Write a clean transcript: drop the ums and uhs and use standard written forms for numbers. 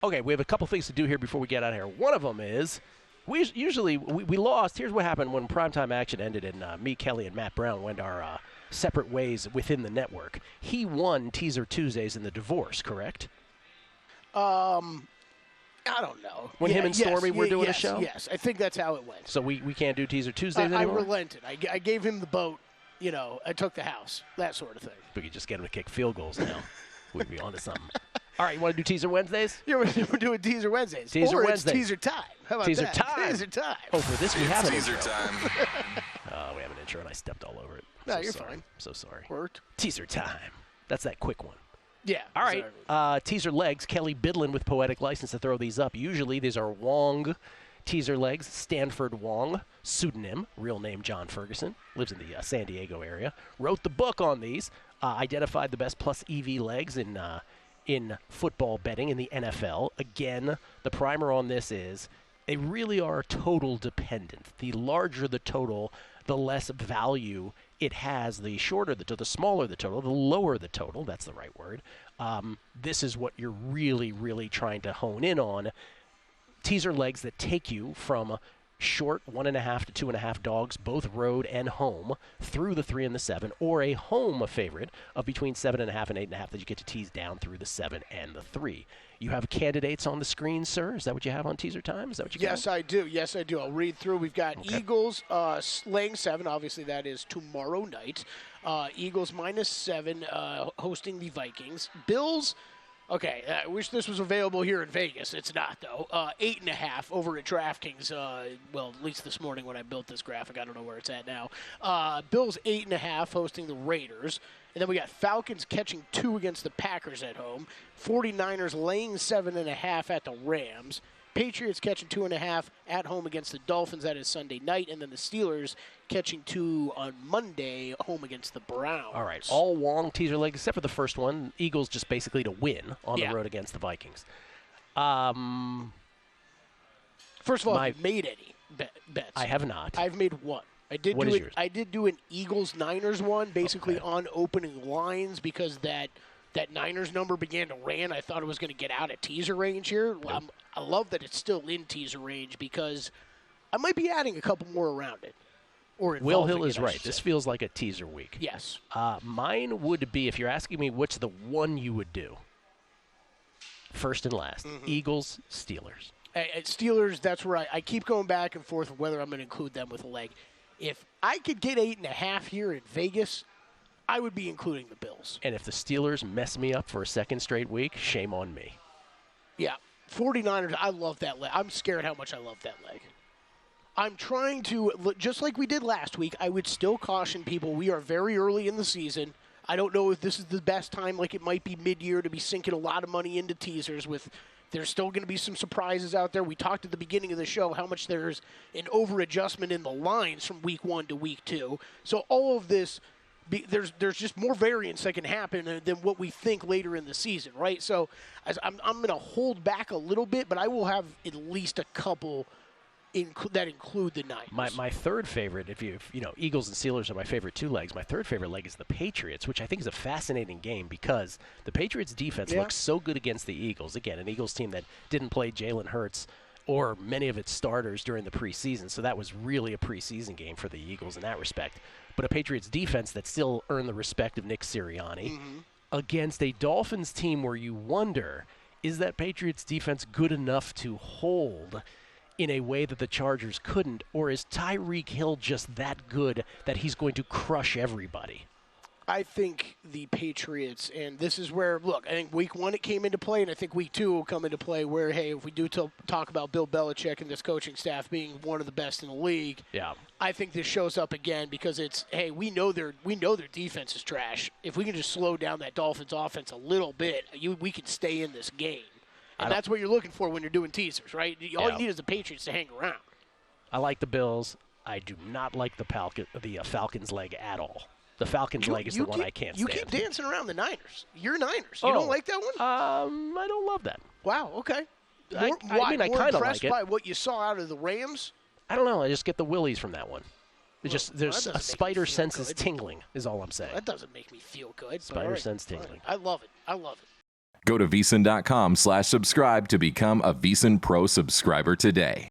Okay, we have a couple things to do here before we get out of here. One of them is we lost. Here's what happened when primetime action ended and me, Kelley, and Matt Brown went our separate ways within the network. He won Teaser Tuesdays in the divorce, correct? I don't know. When him and Stormy were doing a show? Yes, I think that's how it went. So we can't do Teaser Tuesdays anymore? I relented. I gave him the boat. I took the house. That sort of thing. We could just get him to kick field goals now. We'd be on to something. All right, you want to do Teaser Wednesdays? Yeah, we're doing Teaser Wednesdays. Teaser or Wednesdays. It's Teaser Time. How about Teaser that? Time. Teaser Time. Oh, for this we have an Teaser intro. Time. We have an intro, and I stepped all over it. No, So you're sorry. fine. So sorry. Worked. Teaser Time. That's that quick one. Yeah. All right. Teaser legs. Kelley Bydlon with poetic license to throw these up. Usually these are Wong teaser legs. Stanford Wong, pseudonym, real name John Ferguson, lives in the San Diego area. Wrote the book on these. Identified the best plus EV legs in football betting in the NFL. Again, the primer on this is they really are total dependent. The larger the total, the less value it has. The shorter the smaller the total, the lower the total. That's the right word. This is what you're really, really trying to hone in on. Teaser legs that take you from short 1.5 to 2.5 dogs, both road and home, through the 3 and the 7, or a home favorite of between 7.5 and 8.5 that you get to tease down through the 7 and the 3. You have candidates on the screen, sir? Is that what you have on Teaser Time? Is that what you got? Yes, I do. Yes, I do. I'll read through. We've got Eagles laying 7. Obviously, that is tomorrow night. Eagles -7 hosting the Vikings. Bills. Okay, I wish this was available here in Vegas. It's not, though. 8.5 over at DraftKings. Well, at least this morning when I built this graphic. I don't know where it's at now. Bills 8.5 hosting the Raiders. And then we got Falcons catching 2 against the Packers at home. 49ers laying 7.5 at the Rams. Patriots catching 2.5 at home against the Dolphins. That is Sunday night. And then the Steelers catching 2 on Monday home against the Browns. All right. All Wong teaser legs except for the first one. Eagles just basically to win on the road against the Vikings. First of all, have you made any bets? I have not. I've made one. I did What do is it. yours? I did do an Eagles-Niners one, basically on opening lines because that Niners number began to ran. I thought it was going to get out at teaser range here. I love that it's still in teaser range because I might be adding a couple more around it. Or Will Hill is right. This feels like a teaser week. Yes. Mine would be, if you're asking me which the one you would do, first and last, Eagles, Steelers. At Steelers, that's where I keep going back and forth whether I'm going to include them with a leg. If I could get 8.5 here in Vegas, I would be including the Bills. And if the Steelers mess me up for a second straight week, shame on me. Yeah. 49ers, I love that leg. I'm scared how much I love that leg. I'm trying to, just like we did last week, I would still caution people. We are very early in the season. I don't know if this is the best time, like it might be mid-year, to be sinking a lot of money into teasers with – there's still going to be some surprises out there. We talked at the beginning of the show how much there's an over-adjustment in the lines from week 1 to week 2. So all of this, there's just more variance that can happen than what we think later in the season, right? So I'm going to hold back a little bit, but I will have at least a couple that include the Niners. My third favorite, if Eagles and Steelers are my favorite 2 legs, my third favorite leg is the Patriots, which I think is a fascinating game because the Patriots defense looks so good against the Eagles. Again, an Eagles team that didn't play Jalen Hurts or many of its starters during the preseason, so that was really a preseason game for the Eagles in that respect. But a Patriots defense that still earned the respect of Nick Sirianni against a Dolphins team where you wonder, is that Patriots defense good enough to hold in a way that the Chargers couldn't, or is Tyreek Hill just that good that he's going to crush everybody? I think the Patriots, and this is where, look, I think week 1 it came into play, and I think week 2 will come into play where, hey, if we do talk about Bill Belichick and this coaching staff being one of the best in the league, I think this shows up again because it's, hey, we know their defense is trash. If we can just slow down that Dolphins offense a little bit, we can stay in this game. And that's what you're looking for when you're doing teasers, right? All you need is the Patriots to hang around. I like the Bills. I do not like the Falcons leg at all. The Falcons leg is the one I can't stand. You keep dancing around the Niners. You're Niners. You don't like that one? I don't love that. Wow, okay. I kind of like impressed it. by what you saw out of the Rams? I don't know. I just get the willies from that one. There's a spider sense is tingling is all I'm saying. That doesn't make me feel good. Spider sense tingling. I love it. Go to VSiN.com/subscribe to become a VSiN Pro subscriber today.